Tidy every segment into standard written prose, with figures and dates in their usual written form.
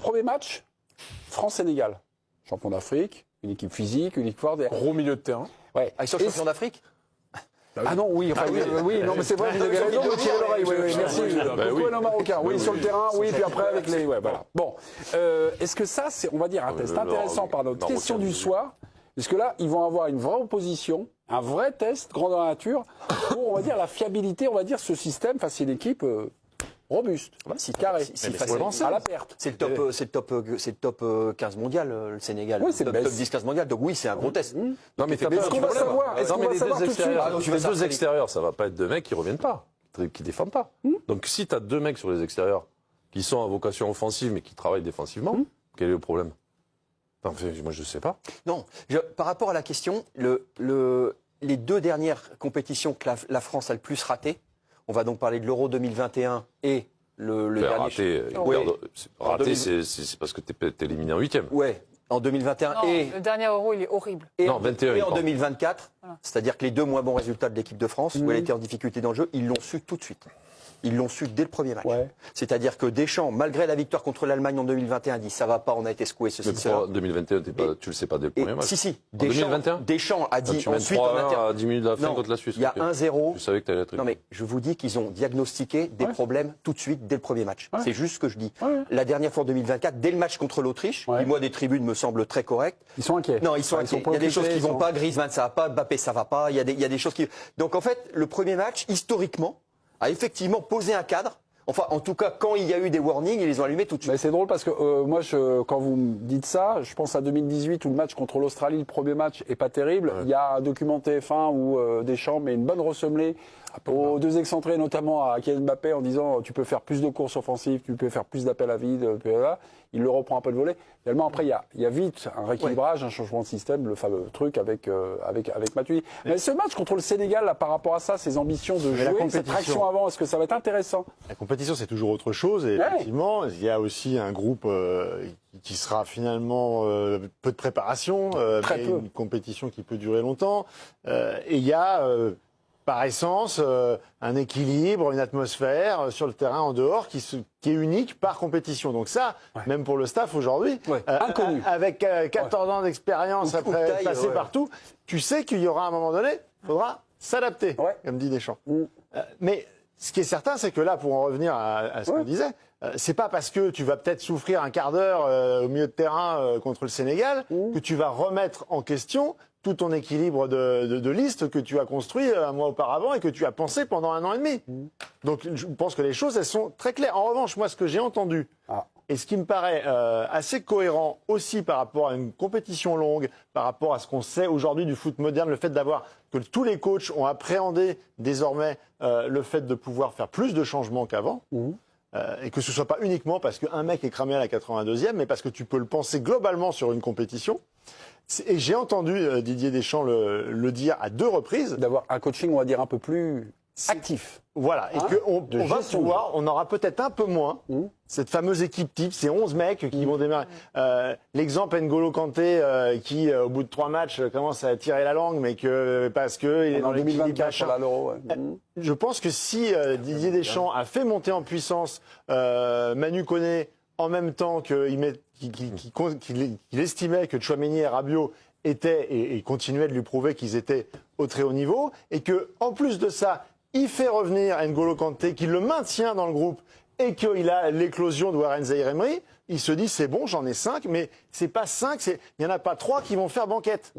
premier match, France-Sénégal. Champion d'Afrique, une équipe physique, une équipe forte. Gros milieu de terrain. Ouais. Ils sont champions d'Afrique. Ah non, oui, enfin, oui, non, mais c'est vrai, vous avez raison, vous tirez l'oreille, oui, merci. Pourquoi nos Marocains? Oui, sur le terrain, oui, puis après avec les, ouais, voilà. Bon, est-ce que ça, c'est, on va dire, un test intéressant par notre question du soir? Parce que là, ils vont avoir une vraie opposition, un vrai test, grandeur nature, pour, on va dire, la fiabilité, on va dire, ce système face à une équipe robuste, carré, à la perte. C'est le top 15 mondial, le Sénégal. Oui, c'est le top 10-15 mondial. Donc oui, c'est un gros test. Non, mais Est-ce qu'on va savoir? Est-ce qu'on va savoir tout de suite? Les deux extérieurs, ça va pas être deux mecs qui reviennent pas, qui défendent pas. Donc si tu as deux mecs sur les extérieurs qui sont à vocation offensive mais qui travaillent défensivement, quel est le problème? Enfin, moi je sais pas. Non, par rapport à la question, les deux dernières compétitions que la France a le plus ratées, on va donc parler de l'Euro 2021 et le dernier. Raté, c'est parce que tu es éliminé en huitième. Ouais, en 2021 non, et le dernier Euro, il est horrible. Non, 21. Et en 2024, c'est-à-dire que les deux moins bons résultats de l'équipe de France, où elle était en difficulté dans le jeu, ils l'ont su tout de suite. Ils l'ont su dès le premier match. Ouais. C'est-à-dire que Deschamps, malgré la victoire contre l'Allemagne en 2021, dit ça va pas, on a été secoué, ceci, cela. En 2021, tu le sais pas dès le premier match. Si. Deschamps, Deschamps a dit ensuite à 10 minutes de la fin contre la Suisse. Il y a 1-0. Tu savais que tu allais être. Non mais je vous dis qu'ils ont diagnostiqué des problèmes tout de suite dès le premier match. C'est juste ce que je dis. La dernière fois en 2024, dès le match contre l'Autriche, qui moi des tribunes me semblent très correctes. Ils sont inquiets. Non, ils sont inquiets. Il y a des choses qui vont pas, Griezmann ça va pas, Mbappé ça va pas. Il y a des choses qui. Donc en fait, le premier match, historiquement, a effectivement posé un cadre. Enfin, en tout cas, quand il y a eu des warnings, ils les ont allumés tout de suite. Mais c'est drôle parce que moi, quand vous me dites ça, je pense à 2018 où le match contre l'Australie, le premier match, est pas terrible. Il y a un document TF1 où Deschamps met une bonne ressemblée aux deux excentrés, notamment à Kylian Mbappé, en disant tu peux faire plus de courses offensives, tu peux faire plus d'appels à vide. Il le reprend un peu de volet. Finalement, après, il y a vite un rééquilibrage, un changement de système, le fameux truc avec Matuidi. Mais ce match contre le Sénégal, là, par rapport à ça, ses ambitions de jouer, cette traction avant, est-ce que ça va être intéressant? La compétition, c'est toujours autre chose. Et effectivement, il y a aussi un groupe qui sera finalement peu de préparation, mais une compétition qui peut durer longtemps. Et il y a par essence un équilibre, une atmosphère sur le terrain en dehors qui est unique par compétition. Donc ça, même pour le staff aujourd'hui, inconnu. Avec 14 ans d'expérience après passer partout, tu sais qu'il y aura à un moment donné, il faudra s'adapter, comme dit Deschamps. Mais ce qui est certain, c'est que là, pour en revenir à ce qu'on disait, c'est pas parce que tu vas peut-être souffrir un quart d'heure au milieu de terrain contre le Sénégal que tu vas remettre en question tout ton équilibre de liste que tu as construit un mois auparavant et que tu as pensé pendant 1 an et demi. Donc je pense que les choses, elles sont très claires. En revanche, moi, ce que j'ai entendu, et ce qui me paraît assez cohérent aussi par rapport à une compétition longue, par rapport à ce qu'on sait aujourd'hui du foot moderne, le fait d'avoir que tous les coachs ont appréhendé désormais le fait de pouvoir faire plus de changements qu'avant. Et que ce soit pas uniquement parce qu'un mec est cramé à la 82e, mais parce que tu peux le penser globalement sur une compétition. Et j'ai entendu Didier Deschamps le dire à 2 reprises. D'avoir un coaching, on va dire, un peu plus actif. Voilà, et qu'on va pouvoir, on aura peut-être un peu moins cette fameuse équipe type, ces 11 mecs qui vont démarrer. L'exemple N'Golo Kanté qui, au bout de 3 matchs, commence à tirer la langue, mais parce que il est dans 2024 à l'Euro. Je pense que si Didier Deschamps a fait monter en puissance Manu Koné en même temps qu'il estimait que Tchouaméni et Rabiot étaient et continuaient de lui prouver qu'ils étaient au très haut niveau, et que en plus de ça, il fait revenir N'Golo Kanté, qu'il le maintient dans le groupe et qu'il a l'éclosion de Warren Zaïre-Emery, il se dit c'est bon, j'en ai 5, mais c'est pas 5, il n'y en a pas 3 qui vont faire banquette.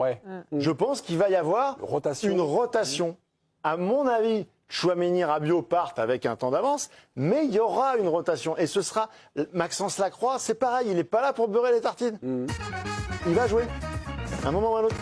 Je pense qu'il va y avoir une rotation. À mon avis, Tchouaméni, Rabiot partent avec un temps d'avance, mais il y aura une rotation. Et ce sera Maxence Lacroix, c'est pareil, il n'est pas là pour beurrer les tartines. Il va jouer, à un moment ou à un autre.